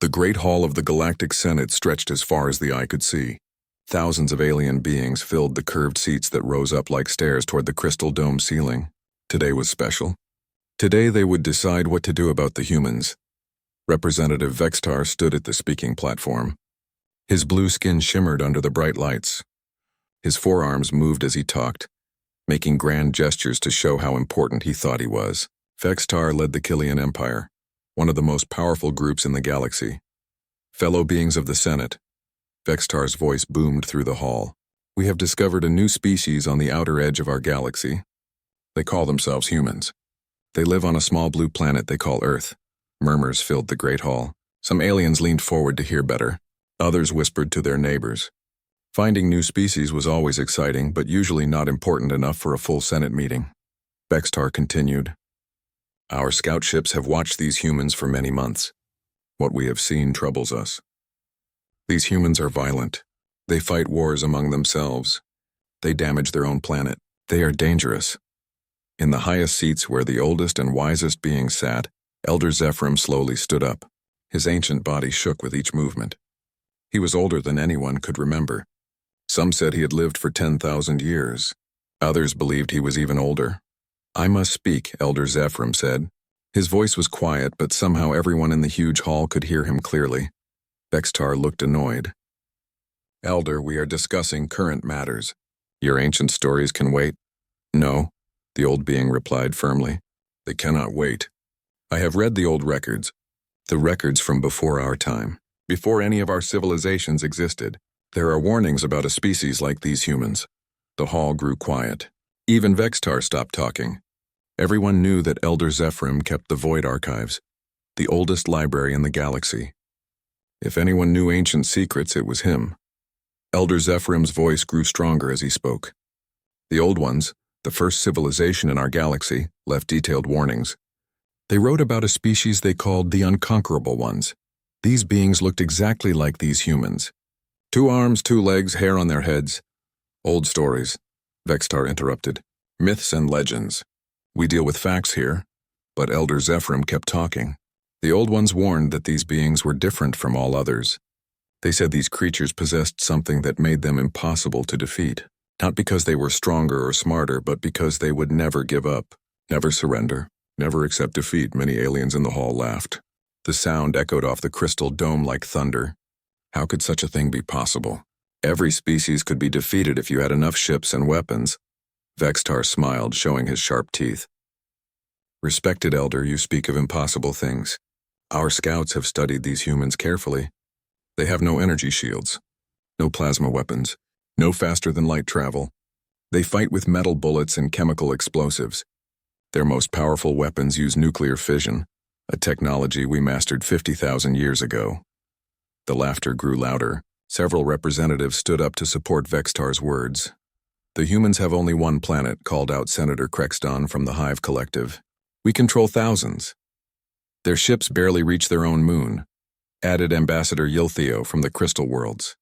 The Great Hall of the Galactic Senate stretched as far as the eye could see. Thousands of alien beings filled the curved seats that rose up like stairs toward the crystal dome ceiling. Today was special. Today they would decide what to do about the humans. Representative Vextar stood at the speaking platform. His blue skin shimmered under the bright lights. His forearms moved as he talked, making grand gestures to show how important he thought he was. Vextar led the Killian Empire, one of the most powerful groups in the galaxy. Fellow beings of the Senate, Vextar's voice boomed through the hall. We have discovered a new species on the outer edge of our galaxy. They call themselves humans. They live on a small blue planet they call Earth. Murmurs filled the great hall. Some aliens leaned forward to hear better. Others whispered to their neighbors. Finding new species was always exciting, but usually not important enough for a full Senate meeting. Vextar continued. Our scout ships have watched these humans for many months. What we have seen troubles us. These humans are violent. They fight wars among themselves. They damage their own planet. They are dangerous. In the highest seats where the oldest and wisest beings sat, Elder Zephyrim slowly stood up. His ancient body shook with each movement. He was older than anyone could remember. Some said he had lived for 10,000 years. Others believed he was even older. I must speak, Elder Zephyrim said. His voice was quiet, but somehow everyone in the huge hall could hear him clearly. Vextar looked annoyed. Elder, we are discussing current matters. Your ancient stories can wait? No, the old being replied firmly. They cannot wait. I have read the old records, the records from before our time, before any of our civilizations existed. There are warnings about a species like these humans. The hall grew quiet. Even Vextar stopped talking. Everyone knew that Elder Zephyrim kept the Void Archives, the oldest library in the galaxy. If anyone knew ancient secrets, it was him. Elder Zephyrim's voice grew stronger as he spoke. The Old Ones, the first civilization in our galaxy, left detailed warnings. They wrote about a species they called the Unconquerable Ones. These beings looked exactly like these humans. 2 arms, 2 legs, hair on their heads. Old stories, Vextar interrupted. Myths and legends. We deal with facts here, but Elder Zephyrim kept talking. The Old Ones warned that these beings were different from all others. They said these creatures possessed something that made them impossible to defeat. Not because they were stronger or smarter, but because they would never give up, never surrender, never accept defeat. Many aliens in the hall laughed. The sound echoed off the crystal dome like thunder. How could such a thing be possible? Every species could be defeated if you had enough ships and weapons. Vextar smiled, showing his sharp teeth. Respected Elder, you speak of impossible things. Our scouts have studied these humans carefully. They have no energy shields, no plasma weapons, no faster-than-light travel. They fight with metal bullets and chemical explosives. Their most powerful weapons use nuclear fission, a technology we mastered 50,000 years ago. The laughter grew louder. Several representatives stood up to support Vextar's words. The humans have only one planet, called out Senator Crexton from the Hive Collective. We control thousands. Their ships barely reach their own moon, added Ambassador Yiltheo from the Crystal Worlds.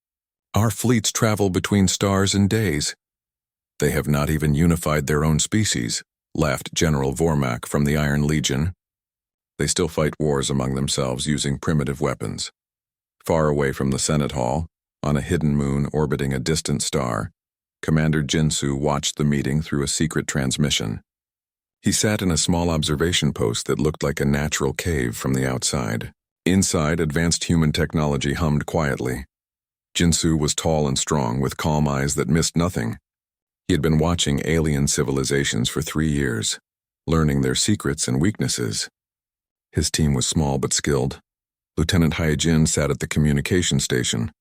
Our fleets travel between stars in days. They have not even unified their own species, laughed General Vormak from the Iron Legion. They still fight wars among themselves using primitive weapons. Far away from the Senate Hall, on a hidden moon orbiting a distant star, Commander Jinsu watched the meeting through a secret transmission. He sat in a small observation post that looked like a natural cave from the outside. Inside, advanced human technology hummed quietly. Jinsu was tall and strong, with calm eyes that missed nothing. He had been watching alien civilizations for 3 years, learning their secrets and weaknesses. His team was small but skilled. Lieutenant Hyejin sat at the communication station.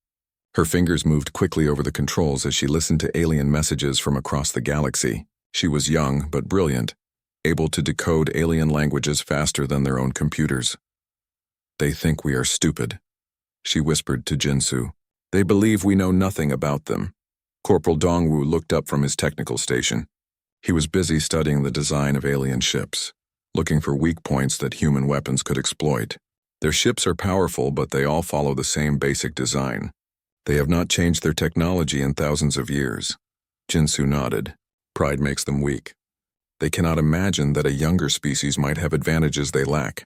Her fingers moved quickly over the controls as she listened to alien messages from across the galaxy. She was young but brilliant, able to decode alien languages faster than their own computers. They think we are stupid, she whispered to Jinsu. They believe we know nothing about them. Corporal Dongwu looked up from his technical station. He was busy studying the design of alien ships, looking for weak points that human weapons could exploit. Their ships are powerful, but they all follow the same basic design. They have not changed their technology in thousands of years. Jinsu nodded. Pride makes them weak. They cannot imagine that a younger species might have advantages they lack.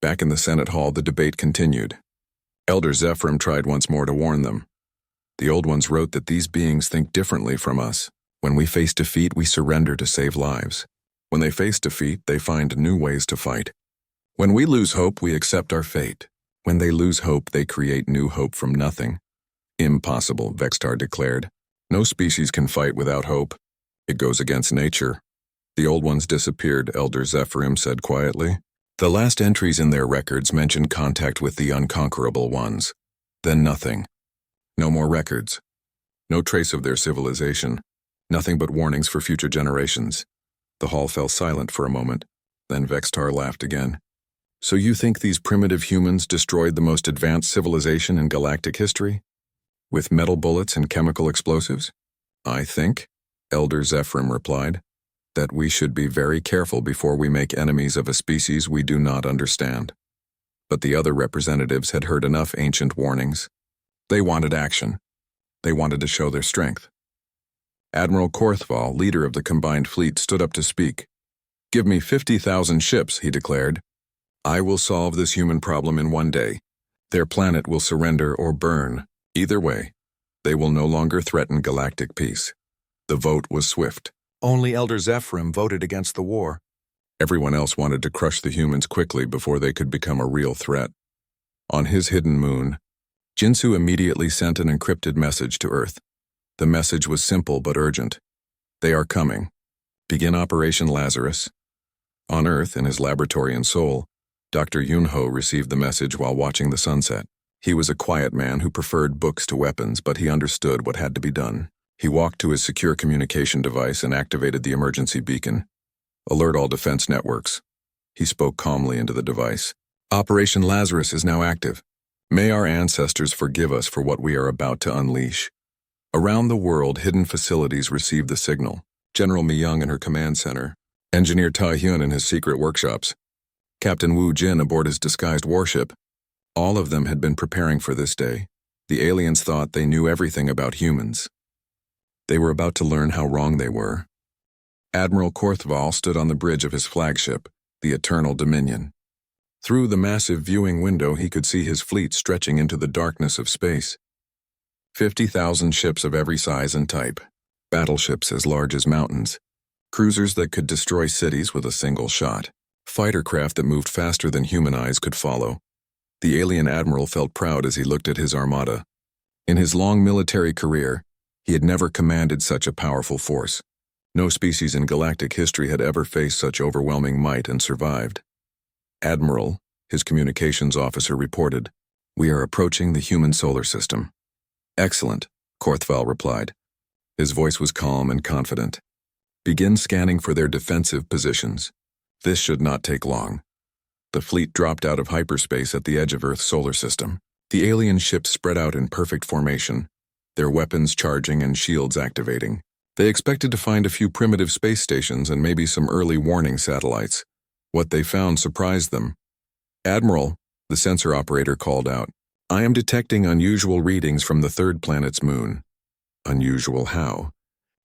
Back in the Senate hall, the debate continued. Elder Zephyrim tried once more to warn them. The Old Ones wrote that these beings think differently from us. When we face defeat, we surrender to save lives. When they face defeat, they find new ways to fight. When we lose hope, we accept our fate. When they lose hope, they create new hope from nothing. Impossible, Vextar declared. No species can fight without hope. It goes against nature. The Old Ones disappeared, Elder Zephyrim said quietly. The last entries in their records mentioned contact with the unconquerable ones. Then nothing. No more records. No trace of their civilization. Nothing but warnings for future generations. The hall fell silent for a moment. Then Vextar laughed again. So you think these primitive humans destroyed the most advanced civilization in galactic history? With metal bullets and chemical explosives? I think, Elder Zephyrim replied, that we should be very careful before we make enemies of a species we do not understand. But the other representatives had heard enough ancient warnings. They wanted action. They wanted to show their strength. Admiral Korthval, leader of the combined fleet, stood up to speak. Give me 50,000 ships, he declared. I will solve this human problem in one day. Their planet will surrender or burn. Either way, they will no longer threaten galactic peace. The vote was swift. Only Elder Zephyrim voted against the war. Everyone else wanted to crush the humans quickly before they could become a real threat. On his hidden moon, Jinsu immediately sent an encrypted message to Earth. The message was simple but urgent. They are coming. Begin Operation Lazarus. On Earth, in his laboratory in Seoul, Dr. Yunho received the message while watching the sunset. He was a quiet man who preferred books to weapons, but he understood what had to be done. He walked to his secure communication device and activated the emergency beacon. Alert all defense networks. He spoke calmly into the device. Operation Lazarus is now active. May our ancestors forgive us for what we are about to unleash. Around the world, hidden facilities received the signal. General Mi Young in her command center, Engineer Ta Hyun in his secret workshops, Captain Wu Jin aboard his disguised warship. All of them had been preparing for this day. The aliens thought they knew everything about humans. They were about to learn how wrong they were. Admiral Korthval stood on the bridge of his flagship, the Eternal Dominion. Through the massive viewing window, he could see his fleet stretching into the darkness of space. 50,000 ships of every size and type, battleships as large as mountains, cruisers that could destroy cities with a single shot, fighter craft that moved faster than human eyes could follow. The alien admiral felt proud as he looked at his armada. In his long military career, he had never commanded such a powerful force. No species in galactic history had ever faced such overwhelming might and survived. Admiral, his communications officer reported, "We are approaching the human solar system." "Excellent," Korthval replied. His voice was calm and confident. "Begin scanning for their defensive positions. This should not take long." The fleet dropped out of hyperspace at the edge of Earth's solar system. The alien ships spread out in perfect formation, their weapons charging and shields activating. They expected to find a few primitive space stations and maybe some early warning satellites. What they found surprised them. "Admiral," the sensor operator called out, "I am detecting unusual readings from the third planet's moon." "Unusual how?"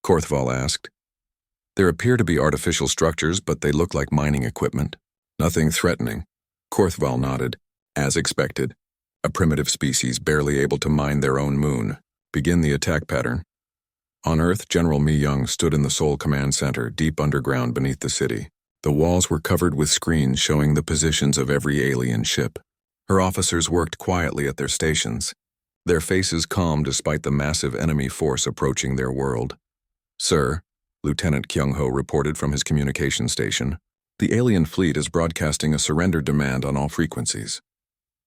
Korthval asked. "There appear to be artificial structures, but they look like mining equipment. Nothing threatening." Korthval nodded. "As expected. A primitive species barely able to mine their own moon. Begin the attack pattern." On Earth, General Mi Young stood in the Seoul Command Center, deep underground beneath the city. The walls were covered with screens showing the positions of every alien ship. Her officers worked quietly at their stations, their faces calm despite the massive enemy force approaching their world. "Sir," Lieutenant Kyung-ho reported from his communication station, "the alien fleet is broadcasting a surrender demand on all frequencies."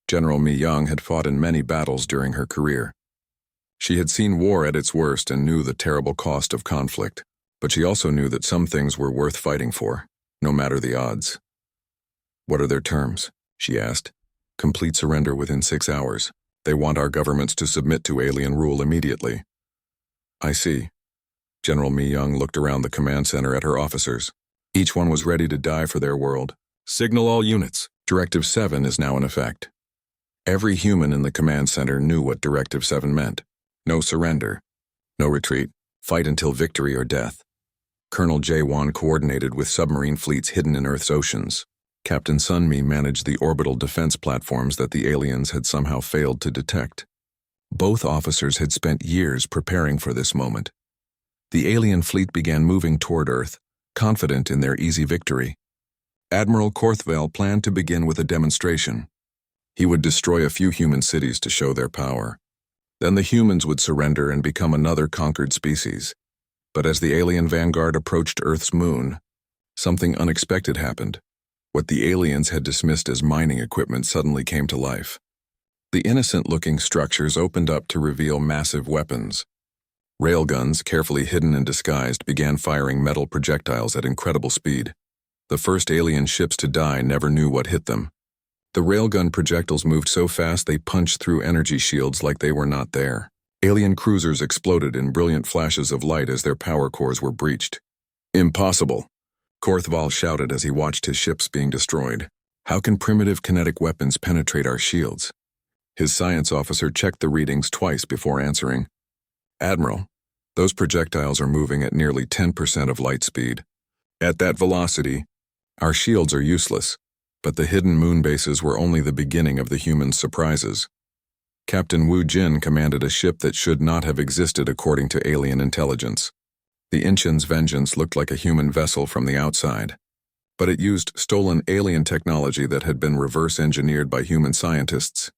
General Mi Young had fought in many battles during her career. She had seen war at its worst and knew the terrible cost of conflict, but she also knew that some things were worth fighting for, no matter the odds. "What are their terms?" she asked. "Complete surrender within 6 hours. They want our governments to submit to alien rule immediately." "I see." General Mi Young looked around the command center at her officers. Each one was ready to die for their world. "Signal all units. Directive 7 is now in effect." Every human in the command center knew what Directive 7 meant. No surrender. No retreat. Fight until victory or death. Colonel Jae-won coordinated with submarine fleets hidden in Earth's oceans. Captain Sunmi managed the orbital defense platforms that the aliens had somehow failed to detect. Both officers had spent years preparing for this moment. The alien fleet began moving toward Earth, confident in their easy victory. Admiral Korthvel planned to begin with a demonstration. He would destroy a few human cities to show their power. Then the humans would surrender and become another conquered species. But as the alien vanguard approached Earth's moon, something unexpected happened. What the aliens had dismissed as mining equipment suddenly came to life. The innocent-looking structures opened up to reveal massive weapons. Railguns, carefully hidden and disguised, began firing metal projectiles at incredible speed. The first alien ships to die never knew what hit them. The railgun projectiles moved so fast they punched through energy shields like they were not there. Alien cruisers exploded in brilliant flashes of light as their power cores were breached. "Impossible!" Korthval shouted as he watched his ships being destroyed. "How can primitive kinetic weapons penetrate our shields?" His science officer checked the readings twice before answering. "Admiral, those projectiles are moving at nearly 10% of light speed. At that velocity, our shields are useless." But the hidden moon bases were only the beginning of the humans' surprises. Captain Wu Jin commanded a ship that should not have existed according to alien intelligence. The Inchen's Vengeance looked like a human vessel from the outside, but it used stolen alien technology that had been reverse-engineered by human scientists.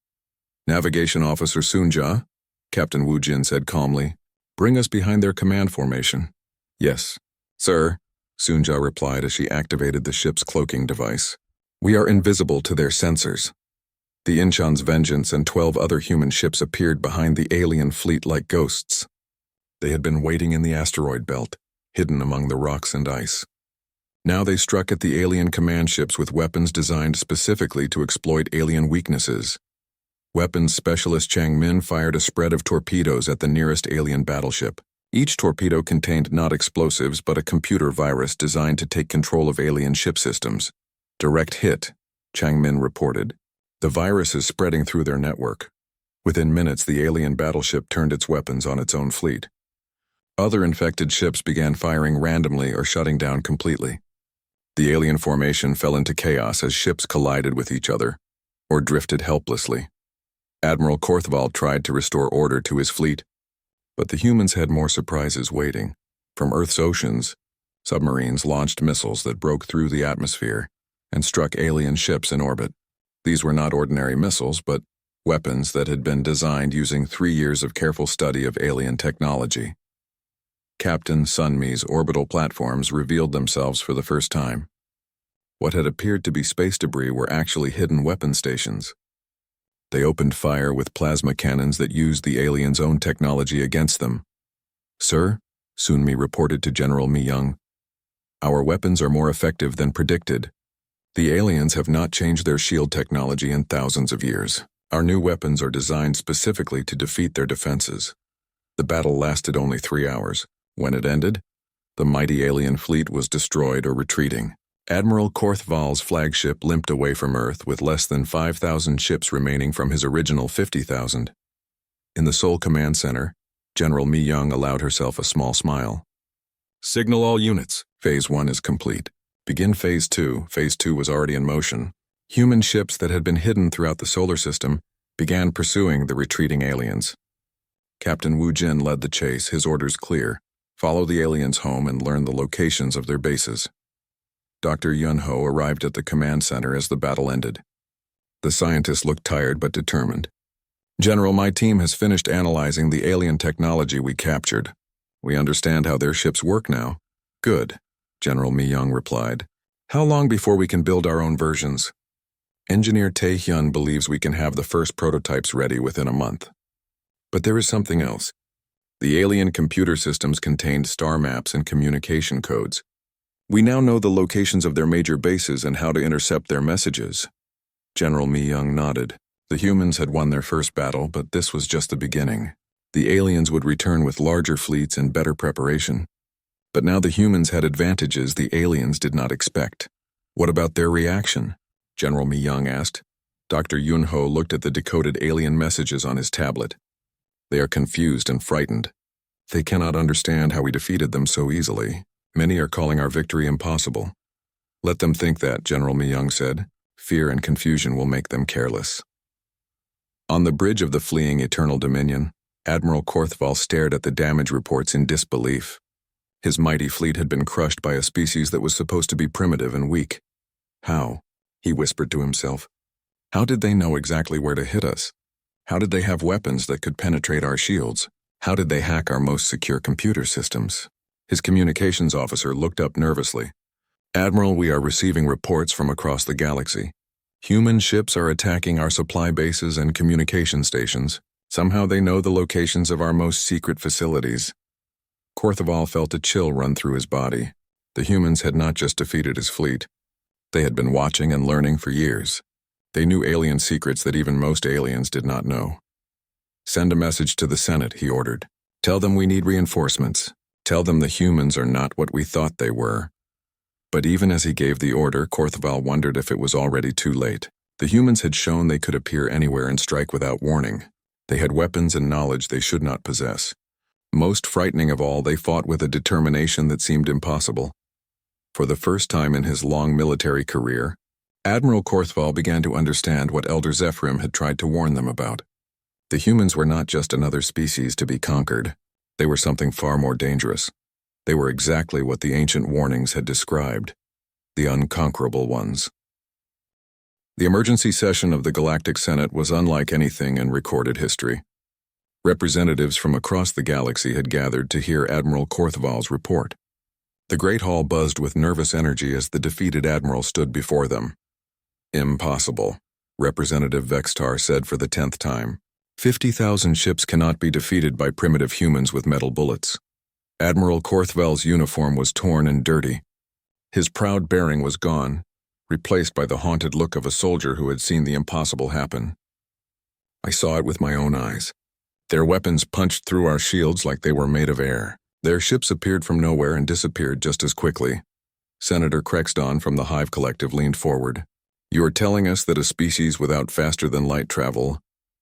"Navigation Officer Sunja," Captain Wu Jin said calmly, "bring us behind their command formation." "Yes, sir," Sunja replied as she activated the ship's cloaking device. "We are invisible to their sensors." The Inchen's Vengeance and 12 other human ships appeared behind the alien fleet like ghosts. They had been waiting in the asteroid belt, hidden among the rocks and ice. Now they struck at the alien command ships with weapons designed specifically to exploit alien weaknesses. Weapons specialist Chang Min fired a spread of torpedoes at the nearest alien battleship. Each torpedo contained not explosives but a computer virus designed to take control of alien ship systems. "Direct hit," Chang Min reported. "The virus is spreading through their network." Within minutes, the alien battleship turned its weapons on its own fleet. Other infected ships began firing randomly or shutting down completely. The alien formation fell into chaos as ships collided with each other, or drifted helplessly. Admiral Korthval tried to restore order to his fleet, but the humans had more surprises waiting. From Earth's oceans, submarines launched missiles that broke through the atmosphere and struck alien ships in orbit. These were not ordinary missiles, but weapons that had been designed using 3 years of careful study of alien technology. Captain Sunmi's orbital platforms revealed themselves for the first time. What had appeared to be space debris were actually hidden weapon stations. They opened fire with plasma cannons that used the aliens' own technology against them. "Sir," Sunmi reported to General Mi Young, "our weapons are more effective than predicted. The aliens have not changed their shield technology in thousands of years. Our new weapons are designed specifically to defeat their defenses." The battle lasted only 3 hours. When it ended, the mighty alien fleet was destroyed or retreating. Admiral Korthval's flagship limped away from Earth with less than 5,000 ships remaining from his original 50,000. In the Seoul Command Center, General Mi Young allowed herself a small smile. "Signal all units. Phase 1 is complete. Begin Phase 2. Phase 2 was already in motion. Human ships that had been hidden throughout the solar system began pursuing the retreating aliens. Captain Wu Jin led the chase, his orders clear: follow the aliens home and learn the locations of their bases. Dr. Yun Ho arrived at the command center as the battle ended. The scientist looked tired but determined. "General, my team has finished analyzing the alien technology we captured. We understand how their ships work now." "Good," General Mi Young replied. "How long before we can build our own versions?" "Engineer Tae Hyun believes we can have the first prototypes ready within a month. But there is something else. The alien computer systems contained star maps and communication codes. We now know the locations of their major bases and how to intercept their messages." General Mi Young nodded. The humans had won their first battle, but this was just the beginning. The aliens would return with larger fleets and better preparation. But now the humans had advantages the aliens did not expect. "What about their reaction?" General Mi Young asked. Dr. Yun Ho looked at the decoded alien messages on his tablet. "They are confused and frightened. They cannot understand how we defeated them so easily. Many are calling our victory impossible." Let them think that, General Myung said. Fear and confusion will make them careless. On the bridge of the fleeing Eternal Dominion, Admiral Korthval stared at the damage reports in disbelief. His mighty fleet had been crushed by a species that was supposed to be primitive and weak. How? He whispered to himself. How did they know exactly where to hit us? How did they have weapons that could penetrate our shields? How did they hack our most secure computer systems? His communications officer looked up nervously. Admiral, we are receiving reports from across the galaxy. Human ships are attacking our supply bases and communication stations. Somehow they know the locations of our most secret facilities. Korthval felt a chill run through his body. The humans had not just defeated his fleet. They had been watching and learning for years. They knew alien secrets that even most aliens did not know. Send a message to the Senate, he ordered. Tell them we need reinforcements. Tell them the humans are not what we thought they were. But even as he gave the order, Korthval wondered if it was already too late. The humans had shown they could appear anywhere and strike without warning. They had weapons and knowledge they should not possess. Most frightening of all, they fought with a determination that seemed impossible. For the first time in his long military career, Admiral Korthval began to understand what Elder Zephyrim had tried to warn them about. The humans were not just another species to be conquered. They were something far more dangerous. They were exactly what the ancient warnings had described, the unconquerable ones. The emergency session of the Galactic Senate was unlike anything in recorded history. Representatives from across the galaxy had gathered to hear Admiral Korthval's report. The Great Hall buzzed with nervous energy as the defeated admiral stood before them. Impossible, Representative Vextar said for the 10th time. 50,000 ships cannot be defeated by primitive humans with metal bullets. Admiral Korthval's uniform was torn and dirty. His proud bearing was gone, replaced by the haunted look of a soldier who had seen the impossible happen. I saw it with my own eyes. Their weapons punched through our shields like they were made of air. Their ships appeared from nowhere and disappeared just as quickly. Senator Crexton from the Hive Collective leaned forward. You are telling us that a species without faster-than-light travel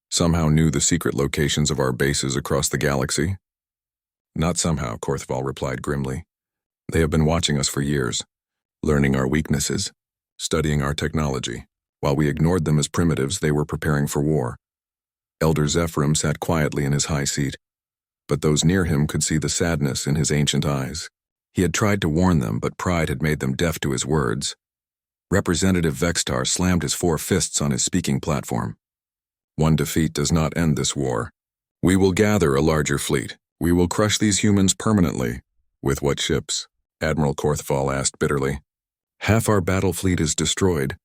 somehow knew the secret locations of our bases across the galaxy? Not somehow, Korthval replied grimly. They have been watching us for years, learning our weaknesses, studying our technology. While we ignored them as primitives, they were preparing for war. Elder Zephyrim sat quietly in his high seat, but those near him could see the sadness in his ancient eyes. He had tried to warn them, but pride had made them deaf to his words. Representative Vextar slammed his 4 fists on his speaking platform. One defeat does not end this war. We will gather a larger fleet. We will crush these humans permanently. With what ships? Admiral Korthval asked bitterly. Half our battle fleet is destroyed.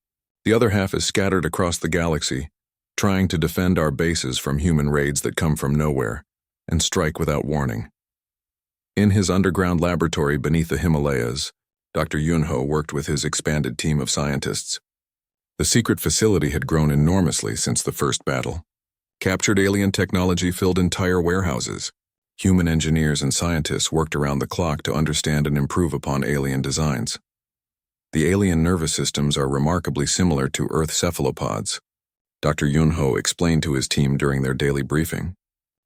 The other half is scattered across the galaxy, trying to defend our bases from human raids that come from nowhere and strike without warning. In his underground laboratory beneath the Himalayas, Dr. Yunho worked with his expanded team of scientists. The secret facility had grown enormously since the first battle. Captured alien technology filled entire warehouses. Human engineers and scientists worked around the clock to understand and improve upon alien designs. The alien nervous systems are remarkably similar to Earth cephalopods. Dr. Yunho explained to his team during their daily briefing.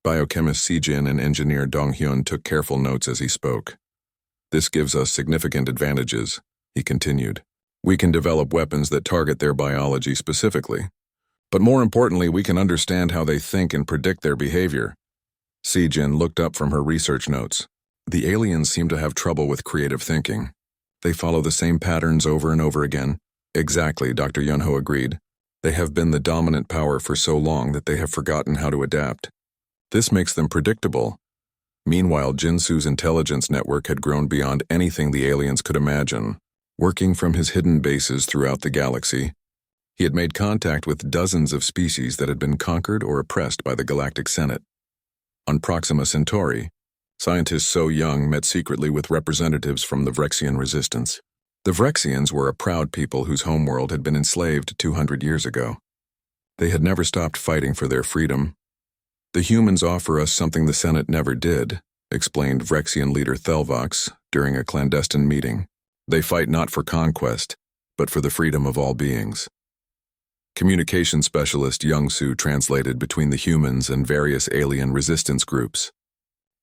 Biochemist Sijin and engineer Donghyun took careful notes as he spoke. This gives us significant advantages, he continued. We can develop weapons that target their biology specifically. But more importantly, we can understand how they think and predict their behavior. Sijin looked up from her research notes. The aliens seem to have trouble with creative thinking. They follow the same patterns over and over again. Exactly, Dr. Yunho agreed. They have been the dominant power for so long that they have forgotten how to adapt. This makes them predictable. Meanwhile, Jinsu's intelligence network had grown beyond anything the aliens could imagine. Working from his hidden bases throughout the galaxy, he had made contact with dozens of species that had been conquered or oppressed by the Galactic Senate. On Proxima Centauri, scientists So Young met secretly with representatives from the Vrexian resistance. The Vrexians were a proud people whose homeworld had been enslaved 200 years ago. They had never stopped fighting for their freedom. The humans offer us something the Senate never did, explained Vrexian leader Thelvox during a clandestine meeting. They fight not for conquest, but for the freedom of all beings. Communication specialist Young-Soo translated between the humans and various alien resistance groups.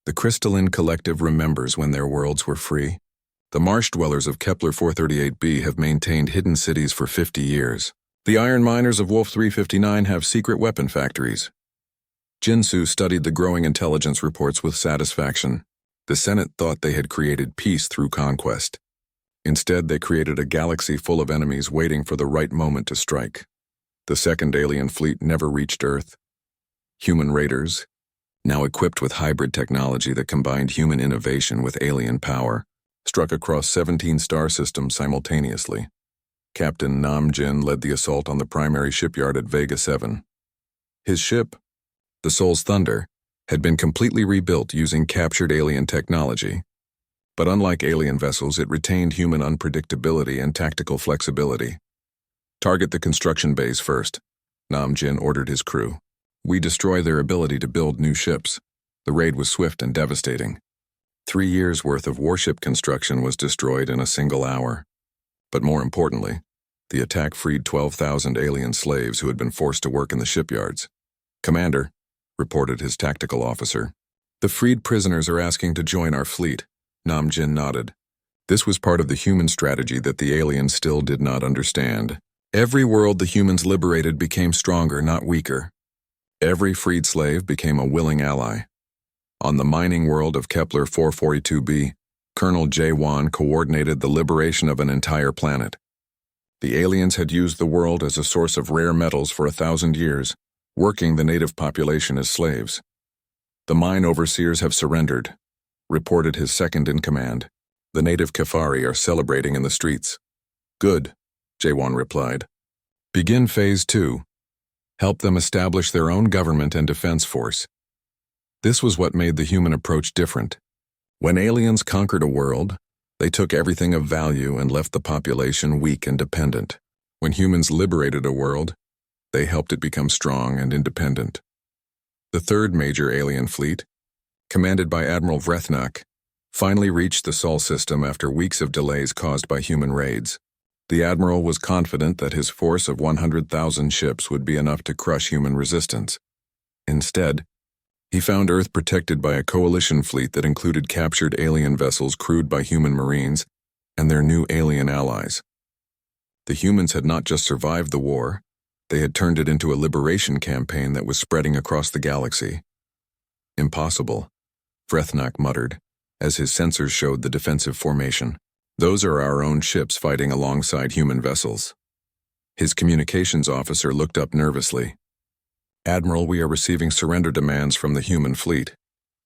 The crystalline collective remembers when their worlds were free. The marsh dwellers of Kepler 438b have maintained hidden cities for 50 years. The iron miners of Wolf 359 have secret weapon factories. Jinsu studied the growing intelligence reports with satisfaction. The Senate thought they had created peace through conquest. Instead, they created a galaxy full of enemies waiting for the right moment to strike. The second alien fleet never reached Earth. Human raiders, now equipped with hybrid technology that combined human innovation with alien power, struck across 17 star systems simultaneously. Captain Nam Jin led the assault on the primary shipyard at Vega 7. His ship, the Soul's Thunder, had been completely rebuilt using captured alien technology. But unlike alien vessels, it retained human unpredictability and tactical flexibility. Target the construction bays first, Nam Jin ordered his crew. We destroy their ability to build new ships. The raid was swift and devastating. 3 years' worth of warship construction was destroyed in a single hour. But more importantly, the attack freed 12,000 alien slaves who had been forced to work in the shipyards. "Commander," reported his tactical officer, "the freed prisoners are asking to join our fleet." Nam Jin nodded. This was part of the human strategy that the aliens still did not understand. Every world the humans liberated became stronger, not weaker. Every freed slave became a willing ally. On the mining world of Kepler 442b, Colonel Jae-won coordinated the liberation of an entire planet. The aliens had used the world as a source of rare metals for 1,000 years, working the native population as slaves. "The mine overseers have surrendered," reported his second-in-command. "The native Kefari are celebrating in the streets." "Good," Jae-won replied. "Begin Phase 2. Help them establish their own government and defense force." This was what made the human approach different. When aliens conquered a world, they took everything of value and left the population weak and dependent. When humans liberated a world, they helped it become strong and independent. The third major alien fleet, commanded by Admiral Vrethnak, finally reached the Sol system after weeks of delays caused by human raids. The Admiral was confident that his force of 100,000 ships would be enough to crush human resistance. Instead, he found Earth protected by a coalition fleet that included captured alien vessels crewed by human marines and their new alien allies. The humans had not just survived the war, they had turned it into a liberation campaign that was spreading across the galaxy. "Impossible," Vrethnak muttered, as his sensors showed the defensive formation. "Those are our own ships fighting alongside human vessels." His communications officer looked up nervously. "Admiral, we are receiving surrender demands from the human fleet."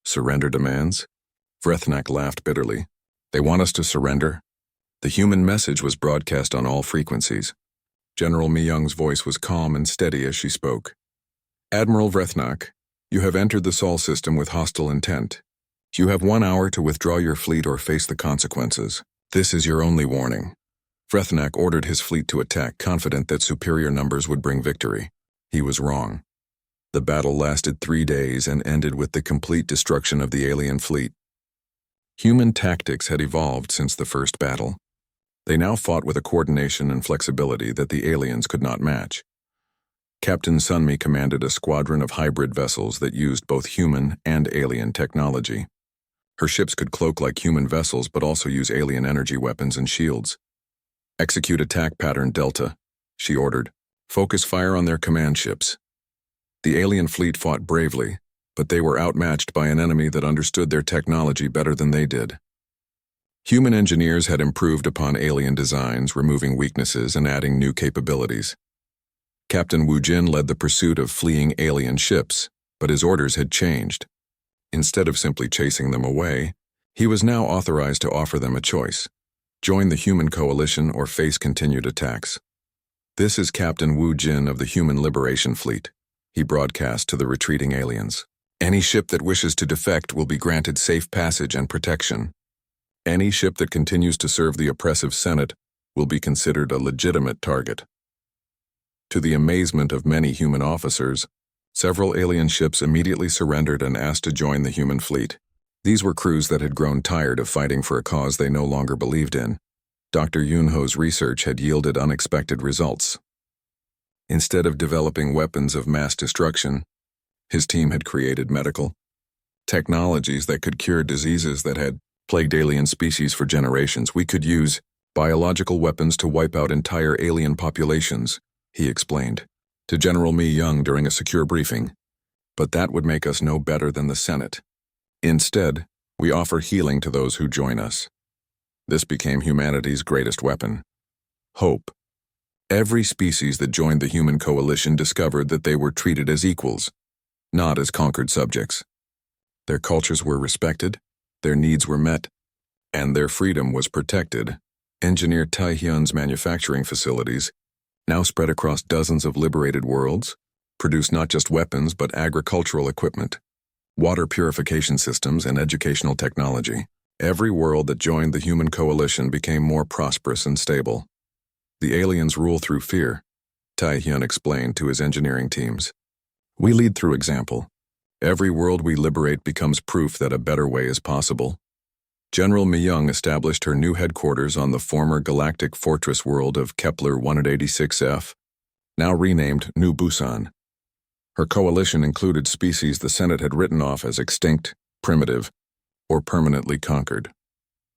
"Surrender demands?" Vrethnak laughed bitterly. "They want us to surrender?" The human message was broadcast on all frequencies. General Mi-young's voice was calm and steady as she spoke. "Admiral Vrethnak, you have entered the Sol system with hostile intent. You have 1 hour to withdraw your fleet or face the consequences. This is your only warning." Vrethnak ordered his fleet to attack, confident that superior numbers would bring victory. He was wrong. The battle lasted 3 days and ended with the complete destruction of the alien fleet. Human tactics had evolved since the first battle. They now fought with a coordination and flexibility that the aliens could not match. Captain Sunmi commanded a squadron of hybrid vessels that used both human and alien technology. Her ships could cloak like human vessels but also use alien energy weapons and shields. "Execute attack pattern Delta," she ordered. "Focus fire on their command ships." The alien fleet fought bravely, but they were outmatched by an enemy that understood their technology better than they did. Human engineers had improved upon alien designs, removing weaknesses and adding new capabilities. Captain Wu Jin led the pursuit of fleeing alien ships, but his orders had changed. Instead of simply chasing them away, he was now authorized to offer them a choice: join the human coalition or face continued attacks. "This is Captain Wu Jin of the Human Liberation Fleet," he broadcast to the retreating aliens. "Any ship that wishes to defect will be granted safe passage and protection. Any ship that continues to serve the oppressive Senate will be considered a legitimate target." To the amazement of many human officers, several alien ships immediately surrendered and asked to join the human fleet. These were crews that had grown tired of fighting for a cause they no longer believed in. Dr. Yunho's research had yielded unexpected results. Instead of developing weapons of mass destruction, his team had created medical technologies that could cure diseases that had plagued alien species for generations. We could use biological weapons to wipe out entire alien populations, he explained to General Mi Young during a secure briefing. But that would make us no better than the Senate. Instead, we offer healing to those who join us. This became humanity's greatest weapon. Hope. Every species that joined the human coalition discovered that they were treated as equals, not as conquered subjects. Their cultures were respected, their needs were met, and their freedom was protected. Engineer Tai Hyun's manufacturing facilities, now spread across dozens of liberated worlds, produce not just weapons but agricultural equipment, water purification systems, and educational technology. Every world that joined the human coalition became more prosperous and stable. The aliens rule through fear, Tai Hyun explained to his engineering teams. We lead through example. Every world we liberate becomes proof that a better way is possible. General Mi Young established her new headquarters on the former galactic fortress world of Kepler 186F, now renamed New Busan. Her coalition included species the Senate had written off as extinct, primitive, or permanently conquered.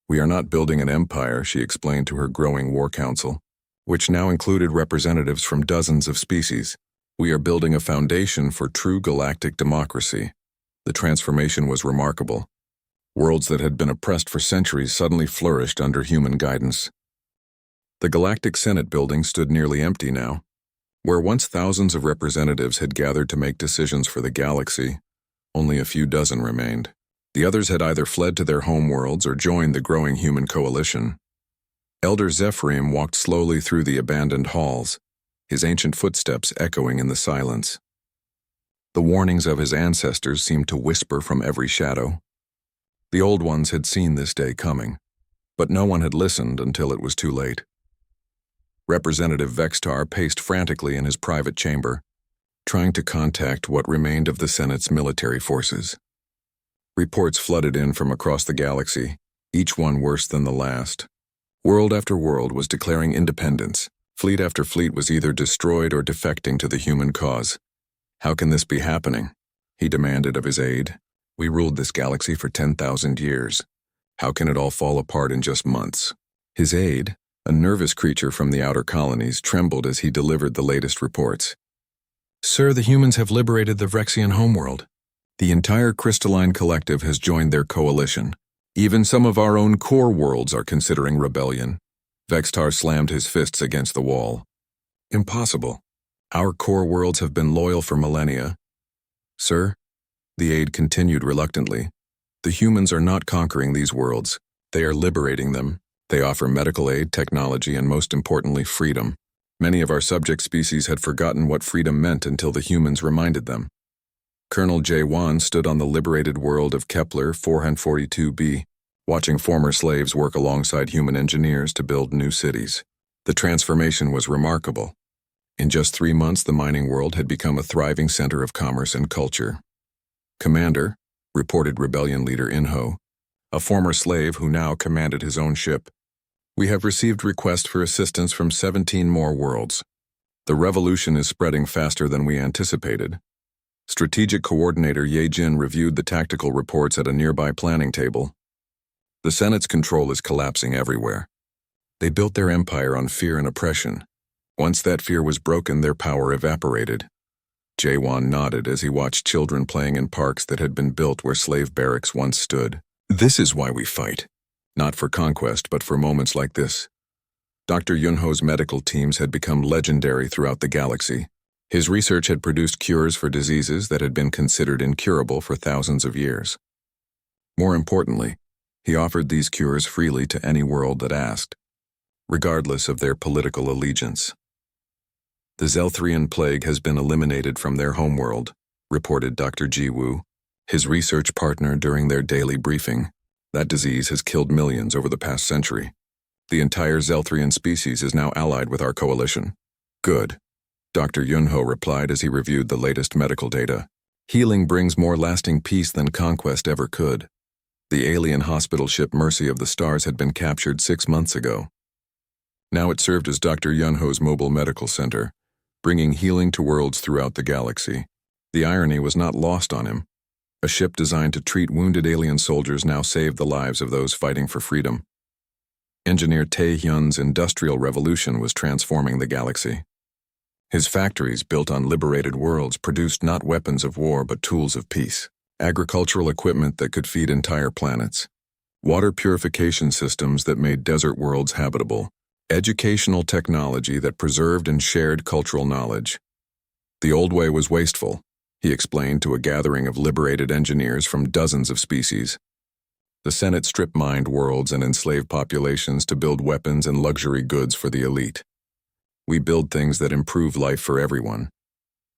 We are not building an empire, she explained to her growing war council, which now included representatives from dozens of species. We are building a foundation for true galactic democracy. The transformation was remarkable. Worlds that had been oppressed for centuries suddenly flourished under human guidance. The Galactic Senate building stood nearly empty now. Where once thousands of representatives had gathered to make decisions for the galaxy, only a few dozen remained. The others had either fled to their home worlds or joined the growing human coalition. Elder Zephyrim walked slowly through the abandoned halls, his ancient footsteps echoing in the silence. The warnings of his ancestors seemed to whisper from every shadow. The old ones had seen this day coming, but no one had listened until it was too late. Representative Vextar paced frantically in his private chamber, trying to contact what remained of the Senate's military forces. Reports flooded in from across the galaxy, each one worse than the last. World after world was declaring independence. Fleet after fleet was either destroyed or defecting to the human cause. How can this be happening? He demanded of his aide. We ruled this galaxy for 10,000 years. How can it all fall apart in just months? His aide, a nervous creature from the outer colonies, trembled as he delivered the latest reports. Sir, the humans have liberated the Vrexian homeworld. The entire crystalline collective has joined their coalition. Even some of our own core worlds are considering rebellion. Vextar slammed his fists against the wall. Impossible. Our core worlds have been loyal for millennia. Sir, the aide continued reluctantly, the humans are not conquering these worlds. They are liberating them. They offer medical aid, technology, and most importantly, freedom. Many of our subject species had forgotten what freedom meant until the humans reminded them. Colonel Jae-won stood on the liberated world of Kepler 442b, watching former slaves work alongside human engineers to build new cities. The transformation was remarkable. In just 3 months, the mining world had become a thriving center of commerce and culture. Commander, reported rebellion leader Inho, a former slave who now commanded his own ship, we have received requests for assistance from 17 more worlds. The revolution is spreading faster than we anticipated. Strategic Coordinator Ye Jin reviewed the tactical reports at a nearby planning table. The Senate's control is collapsing everywhere. They built their empire on fear and oppression. Once that fear was broken, their power evaporated. Jae-won nodded as he watched children playing in parks that had been built where slave barracks once stood. This is why we fight. Not for conquest, but for moments like this. Dr. Yunho's medical teams had become legendary throughout the galaxy. His research had produced cures for diseases that had been considered incurable for thousands of years. More importantly, he offered these cures freely to any world that asked, regardless of their political allegiance. The Zelthrian plague has been eliminated from their homeworld, reported Dr. Ji-woo, his research partner during their daily briefing. That disease has killed millions over the past century. The entire Zelthrian species is now allied with our coalition. Good, Dr. Yunho replied as he reviewed the latest medical data. Healing brings more lasting peace than conquest ever could. The alien hospital ship Mercy of the Stars had been captured 6 months ago. Now it served as Dr. Yunho's mobile medical center, bringing healing to worlds throughout the galaxy. The irony was not lost on him. A ship designed to treat wounded alien soldiers now saved the lives of those fighting for freedom. Engineer Tae-hyun's industrial revolution was transforming the galaxy. His factories, built on liberated worlds, produced not weapons of war but tools of peace. Agricultural equipment that could feed entire planets. Water purification systems that made desert worlds habitable. Educational technology that preserved and shared cultural knowledge. The old way was wasteful, he explained to a gathering of liberated engineers from dozens of species. The Senate strip-mined worlds and enslaved populations to build weapons and luxury goods for the elite. We build things that improve life for everyone.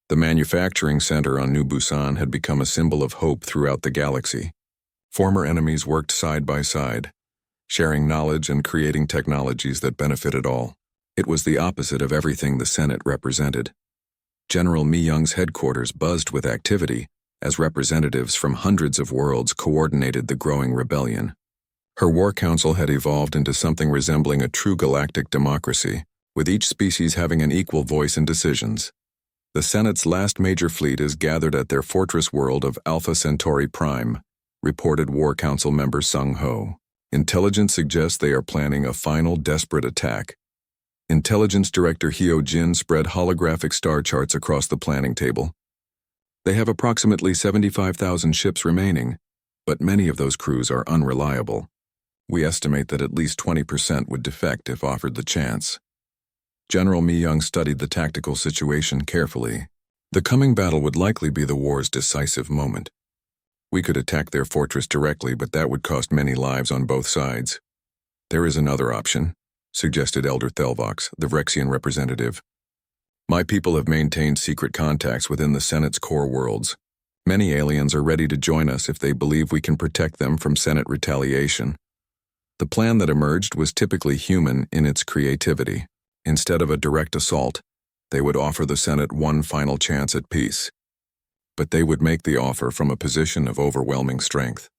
The manufacturing center on New Busan had become a symbol of hope throughout the galaxy. Former enemies worked side by side, sharing knowledge and creating technologies that benefited all. It was the opposite of everything the Senate represented. General Mi Young's headquarters buzzed with activity as representatives from hundreds of worlds coordinated the growing rebellion. Her war council had evolved into something resembling a true galactic democracy, with each species having an equal voice in decisions. The Senate's last major fleet is gathered at their fortress world of Alpha Centauri Prime, reported War Council member Sung Ho. Intelligence suggests they are planning a final desperate attack. Intelligence Director Hyo Jin spread holographic star charts across the planning table. They have approximately 75,000 ships remaining, but many of those crews are unreliable. We estimate that at least 20% would defect if offered the chance. General Mi Young studied the tactical situation carefully. The coming battle would likely be the war's decisive moment. We could attack their fortress directly, but that would cost many lives on both sides. There is another option, suggested Elder Thelvox, the Vrexian representative. My people have maintained secret contacts within the Senate's core worlds. Many aliens are ready to join us if they believe we can protect them from Senate retaliation. The plan that emerged was typically human in its creativity. Instead of a direct assault, they would offer the Senate one final chance at peace. But they would make the offer from a position of overwhelming strength.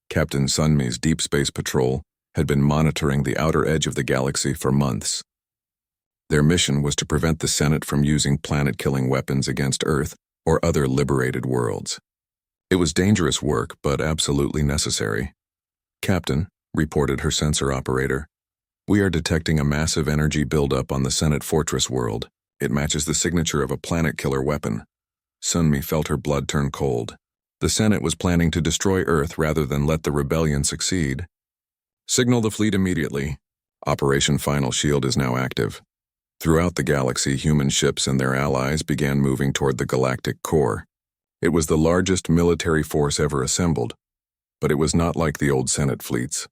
Captain Sunmi's Deep Space Patrol had been monitoring the outer edge of the galaxy for months. Their mission was to prevent the Senate from using planet-killing weapons against Earth or other liberated worlds. It was dangerous work, but absolutely necessary. Captain, reported her sensor operator, we are detecting a massive energy buildup on the Senate Fortress world. It matches the signature of a planet-killer weapon. Sunmi felt her blood turn cold. The Senate was planning to destroy Earth rather than let the rebellion succeed. Signal the fleet immediately. Operation Final Shield is now active. Throughout the galaxy, human ships and their allies began moving toward the galactic core. It was the largest military force ever assembled, but it was not like the old Senate fleets.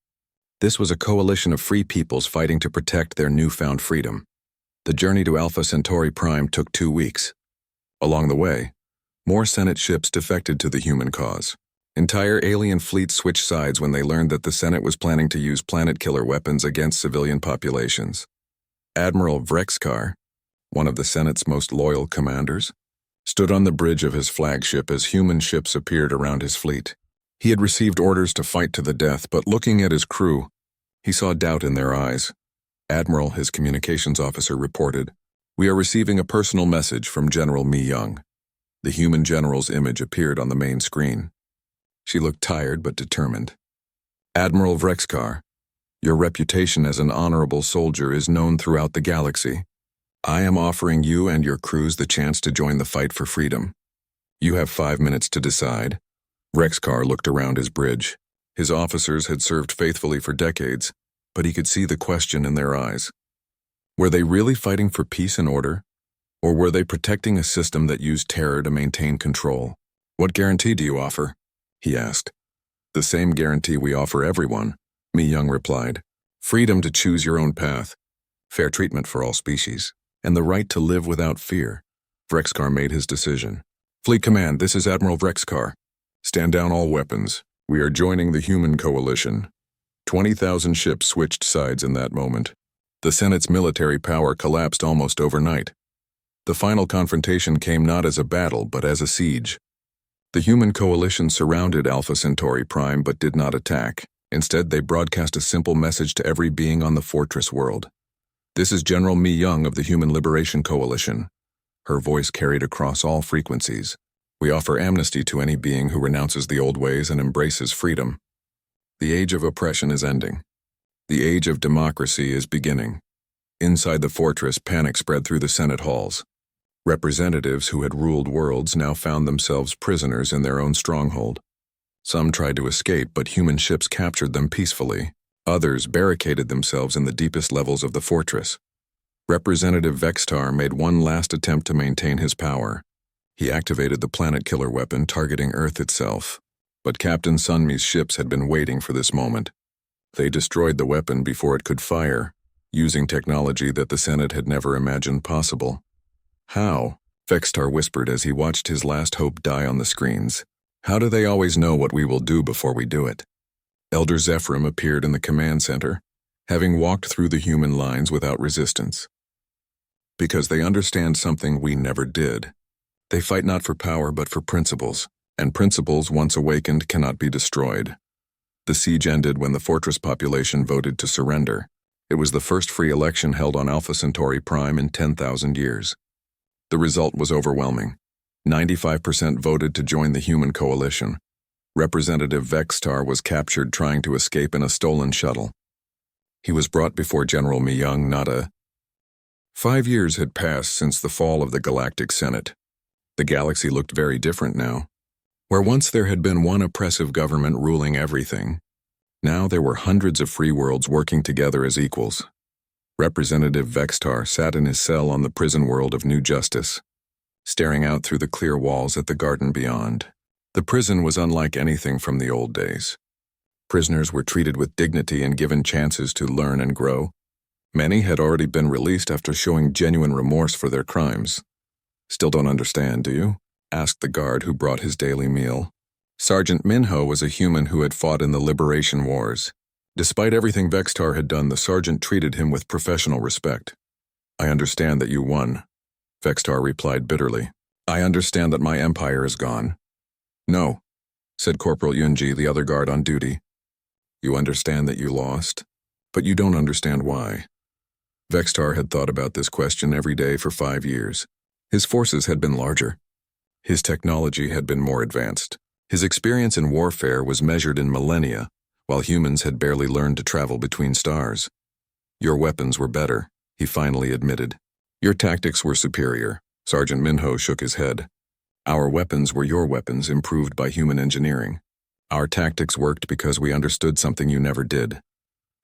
This was a coalition of free peoples fighting to protect their newfound freedom. The journey to Alpha Centauri Prime took 2 weeks. Along the way, more Senate ships defected to the human cause. Entire alien fleets switched sides when they learned that the Senate was planning to use planet-killer weapons against civilian populations. Admiral Vrexkar, one of the Senate's most loyal commanders, stood on the bridge of his flagship as human ships appeared around his fleet. He had received orders to fight to the death, but looking at his crew, he saw doubt in their eyes. Admiral, his communications officer, reported, "We are receiving a personal message from General Mi Young." The human general's image appeared on the main screen. She looked tired but determined. "Admiral Vrexkar, your reputation as an honorable soldier is known throughout the galaxy. I am offering you and your crews the chance to join the fight for freedom. You have 5 minutes to decide." Vrexkar looked around his bridge. His officers had served faithfully for decades, but he could see the question in their eyes. Were they really fighting for peace and order? Or were they protecting a system that used terror to maintain control? "What guarantee do you offer?" he asked. "The same guarantee we offer everyone," Mi Young replied. "Freedom to choose your own path, fair treatment for all species, and the right to live without fear." Vrexkar made his decision. "Fleet Command, this is Admiral Vrexkar. Stand down all weapons. We are joining the human coalition." 20,000 ships switched sides in that moment. The Senate's military power collapsed almost overnight. The final confrontation came not as a battle, but as a siege. The human coalition surrounded Alpha Centauri Prime but did not attack. Instead, they broadcast a simple message to every being on the fortress world. "This is General Mi Young of the Human Liberation Coalition." Her voice carried across all frequencies. We offer amnesty to any being who renounces the old ways and embraces freedom. The age of oppression is ending. The age of democracy is beginning. Inside the fortress, panic spread through the Senate halls. Representatives who had ruled worlds now found themselves prisoners in their own stronghold. Some tried to escape, but human ships captured them peacefully. Others barricaded themselves in the deepest levels of the fortress. Representative Vextar made one last attempt to maintain his power. He activated the planet killer weapon targeting Earth itself. But Captain Sunmi's ships had been waiting for this moment. They destroyed the weapon before it could fire, using technology that the Senate had never imagined possible. How? Vextar whispered as he watched his last hope die on the screens. How do they always know what we will do before we do it? Elder Zephyrim appeared in the command center, having walked through the human lines without resistance. Because they understand something we never did. They fight not for power but for principles, and principles once awakened cannot be destroyed. The siege ended when the fortress population voted to surrender. It was the first free election held on Alpha Centauri Prime in 10,000 years. The result was overwhelming. 95% voted to join the human coalition. Representative Vextar was captured trying to escape in a stolen shuttle. He was brought before General Myung Nada. 5 years had passed since the fall of the Galactic Senate. The galaxy looked very different now. Where once there had been one oppressive government ruling everything, now there were hundreds of free worlds working together as equals. Representative Vextar sat in his cell on the prison world of New Justice, staring out through the clear walls at the garden beyond. The prison was unlike anything from the old days. Prisoners were treated with dignity and given chances to learn and grow. Many had already been released after showing genuine remorse for their crimes. Still don't understand, do you? Asked the guard who brought his daily meal. Sergeant Minho was a human who had fought in the Liberation Wars. Despite everything Vextar had done, the sergeant treated him with professional respect. I understand that you won, Vextar replied bitterly. I understand that my empire is gone. No, said Corporal Yunji, the other guard on duty. You understand that you lost, but you don't understand why. Vextar had thought about this question every day for 5 years. His forces had been larger. His technology had been more advanced. His experience in warfare was measured in millennia, while humans had barely learned to travel between stars. Your weapons were better, he finally admitted. Your tactics were superior. Sergeant Minho shook his head. Our weapons were your weapons, improved by human engineering. Our tactics worked because we understood something you never did.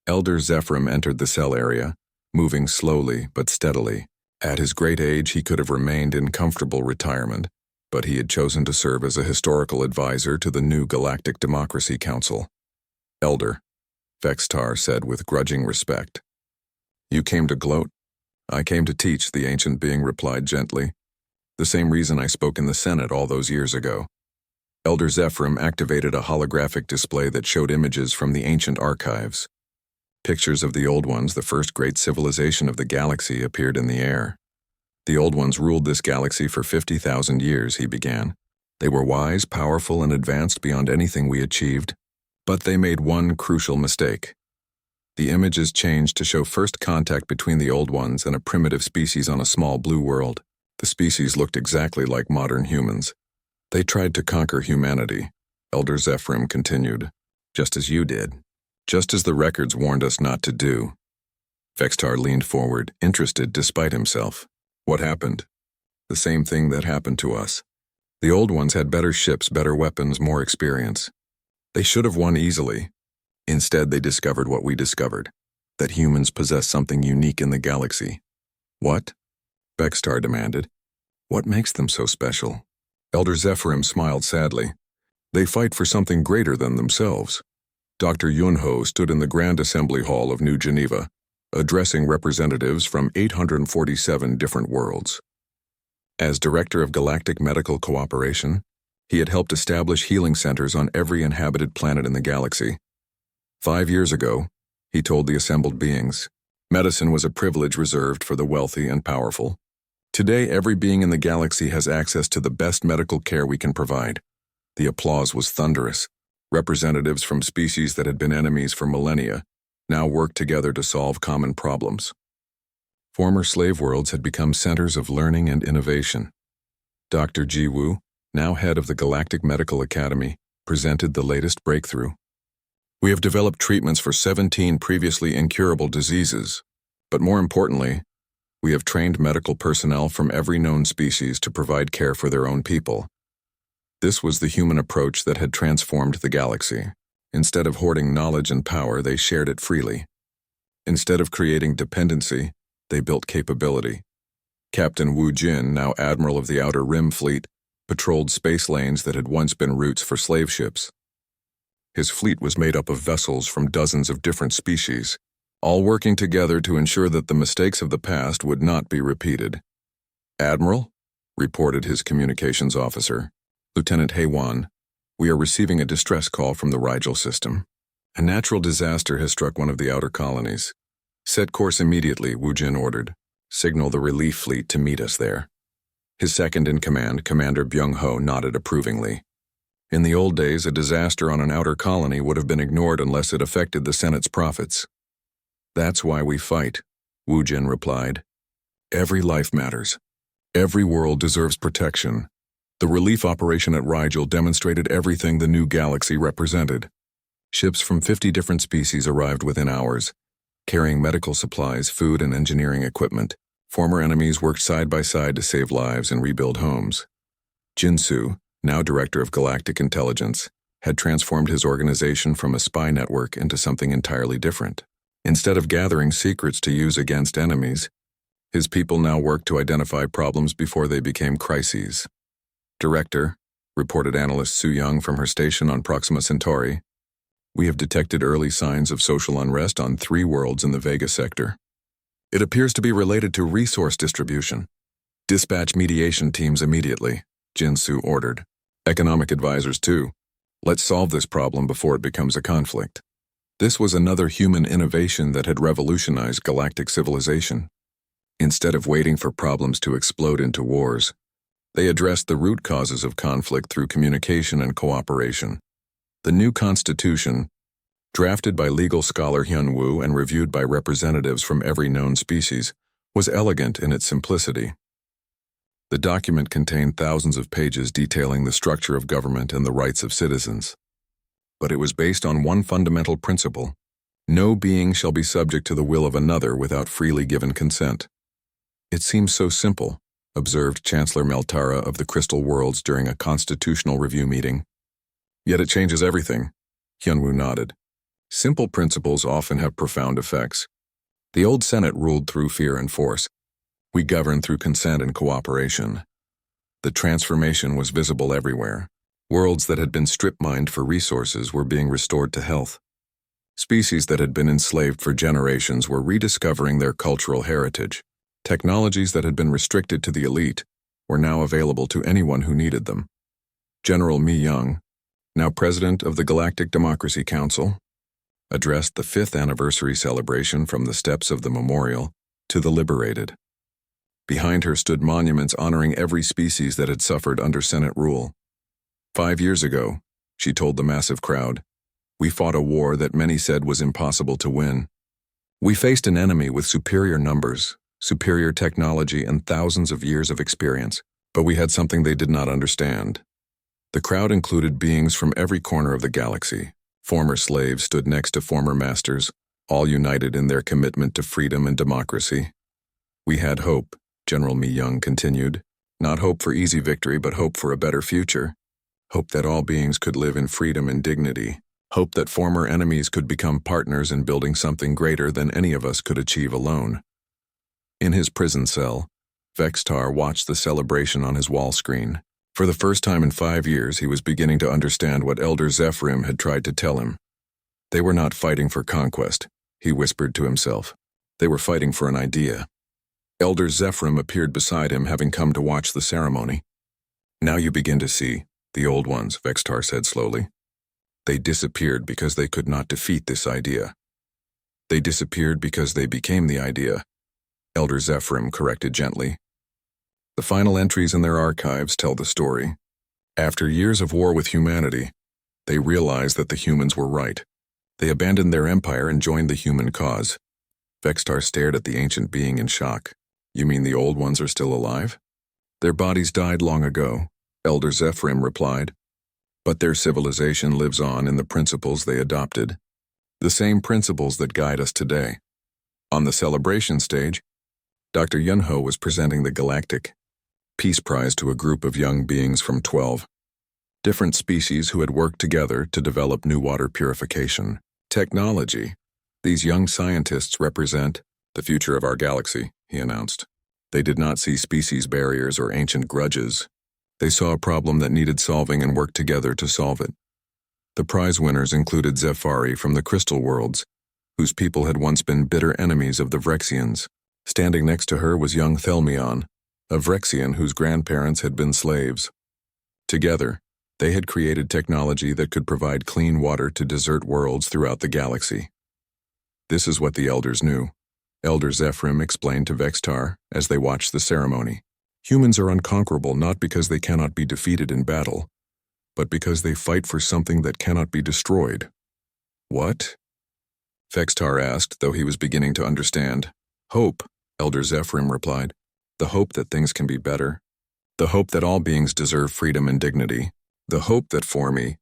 Elder Zephyrim entered the cell area, moving slowly but steadily. At his great age, he could have remained in comfortable retirement, but he had chosen to serve as a historical advisor to the new Galactic Democracy Council. Elder, Vextar said with grudging respect. You came to gloat? I came to teach, the ancient being replied gently. The same reason I spoke in the Senate all those years ago. Elder Zephyrim activated a holographic display that showed images from the ancient archives. Pictures of the Old Ones, the first great civilization of the galaxy, appeared in the air. The Old Ones ruled this galaxy for 50,000 years, he began. They were wise, powerful, and advanced beyond anything we achieved. But they made one crucial mistake. The images changed to show first contact between the Old Ones and a primitive species on a small blue world. The species looked exactly like modern humans. They tried to conquer humanity, Elder Zephyrim continued, just as you did, just as the records warned us not to do. Vextar leaned forward, interested despite himself. What happened? The same thing that happened to us. The Old Ones had better ships, better weapons, more experience. They should have won easily. Instead, they discovered what we discovered, that humans possess something unique in the galaxy. What? Vextar demanded. What makes them so special? Elder Zephyrim smiled sadly. They fight for something greater than themselves. Dr. Yunho stood in the Grand Assembly Hall of New Geneva, addressing representatives from 847 different worlds. As Director of Galactic Medical Cooperation, he had helped establish healing centers on every inhabited planet in the galaxy. 5 years ago, he told the assembled beings, medicine was a privilege reserved for the wealthy and powerful. Today, every being in the galaxy has access to the best medical care we can provide. The applause was thunderous. Representatives from species that had been enemies for millennia now worked together to solve common problems. Former slave worlds had become centers of learning and innovation. Dr. Ji Wu, now head of the Galactic Medical Academy, presented the latest breakthrough. We have developed treatments for 17 previously incurable diseases, but more importantly, we have trained medical personnel from every known species to provide care for their own people. This was the human approach that had transformed the galaxy. Instead of hoarding knowledge and power, they shared it freely. Instead of creating dependency, they built capability. Captain Wu Jin, now Admiral of the Outer Rim Fleet, patrolled space lanes that had once been routes for slave ships. His fleet was made up of vessels from dozens of different species, all working together to ensure that the mistakes of the past would not be repeated. "Admiral," reported his communications officer, "Lieutenant Heiwan, we are receiving a distress call from the Rigel system. A natural disaster has struck one of the outer colonies. Set course immediately," Wu Jin ordered. "Signal the relief fleet to meet us there." His second-in-command, Commander Byung-ho, nodded approvingly. In the old days, a disaster on an outer colony would have been ignored unless it affected the Senate's profits. "That's why we fight," Wu Jin replied. "Every life matters. Every world deserves protection." The relief operation at Rigel demonstrated everything the new galaxy represented. Ships from 50 different species arrived within hours, carrying medical supplies, food, and engineering equipment. Former enemies worked side by side to save lives and rebuild homes. Jinsu, now Director of Galactic Intelligence, had transformed his organization from a spy network into something entirely different. Instead of gathering secrets to use against enemies, his people now worked to identify problems before they became crises. "Director," reported analyst Su Young from her station on Proxima Centauri, "we have detected early signs of social unrest on 3 worlds in the Vega sector. It appears to be related to resource distribution. Dispatch mediation teams immediately," Jinsu ordered. "Economic advisors too. Let's solve this problem before it becomes a conflict." This was another human innovation that had revolutionized galactic civilization. Instead of waiting for problems to explode into wars, they addressed the root causes of conflict through communication and cooperation. The new constitution, drafted by legal scholar Hyun Woo and reviewed by representatives from every known species, was elegant in its simplicity. The document contained thousands of pages detailing the structure of government and the rights of citizens. But it was based on one fundamental principle: no being shall be subject to the will of another without freely given consent. "It seems so simple," observed Chancellor Meltara of the Crystal Worlds during a constitutional review meeting. "Yet it changes everything," Hyunwoo nodded. "Simple principles often have profound effects. The old Senate ruled through fear and force. We govern through consent and cooperation." The transformation was visible everywhere. Worlds that had been strip-mined for resources were being restored to health. Species that had been enslaved for generations were rediscovering their cultural heritage. Technologies that had been restricted to the elite were now available to anyone who needed them. General Mi Young, now president of the Galactic Democracy Council, addressed the 5th anniversary celebration from the steps of the memorial to the liberated. Behind her stood monuments honoring every species that had suffered under Senate rule. 5 years ago, she told the massive crowd, we fought a war that many said was impossible to win. We faced an enemy with superior numbers, superior technology, and thousands of years of experience, but we had something they did not understand. The crowd included beings from every corner of the galaxy. Former slaves stood next to former masters, all united in their commitment to freedom and democracy. We had hope, General Mi Young continued. Not hope for easy victory, but hope for a better future. Hope that all beings could live in freedom and dignity. Hope that former enemies could become partners in building something greater than any of us could achieve alone. In his prison cell, Vextar watched the celebration on his wall screen. For the first time in 5 years, he was beginning to understand what Elder Zephyrim had tried to tell him. They were not fighting for conquest, he whispered to himself. They were fighting for an idea. Elder Zephyrim appeared beside him, having come to watch the ceremony. Now you begin to see, the old ones, Vextar said slowly. They disappeared because they could not defeat this idea. They disappeared because they became the idea, Elder Zephyrim corrected gently. The final entries in their archives tell the story. After years of war with humanity, they realized that the humans were right. They abandoned their empire and joined the human cause. Vextar stared at the ancient being in shock. You mean the old ones are still alive? Their bodies died long ago, Elder Zephyrim replied. But their civilization lives on in the principles they adopted, the same principles that guide us today. On the celebration stage, Dr. Yunho was presenting the Galactic Peace Prize to a group of young beings from 12 different species who had worked together to develop new water purification technology. These young scientists represent the future of our galaxy, he announced. They did not see species barriers or ancient grudges. They saw a problem that needed solving and worked together to solve it. The prize winners included Zephyri from the Crystal Worlds, whose people had once been bitter enemies of the Vrexians. Standing next to her was young Thelmion, a Vrexian whose grandparents had been slaves. Together, they had created technology that could provide clean water to desert worlds throughout the galaxy. This is what the elders knew, Elder Zephyrim explained to Vextar as they watched the ceremony. Humans are unconquerable not because they cannot be defeated in battle, but because they fight for something that cannot be destroyed. What? Vextar asked, though he was beginning to understand. Hope, Elder Zephyrim replied. The hope that things can be better. The hope that all beings deserve freedom and dignity. The hope that for me,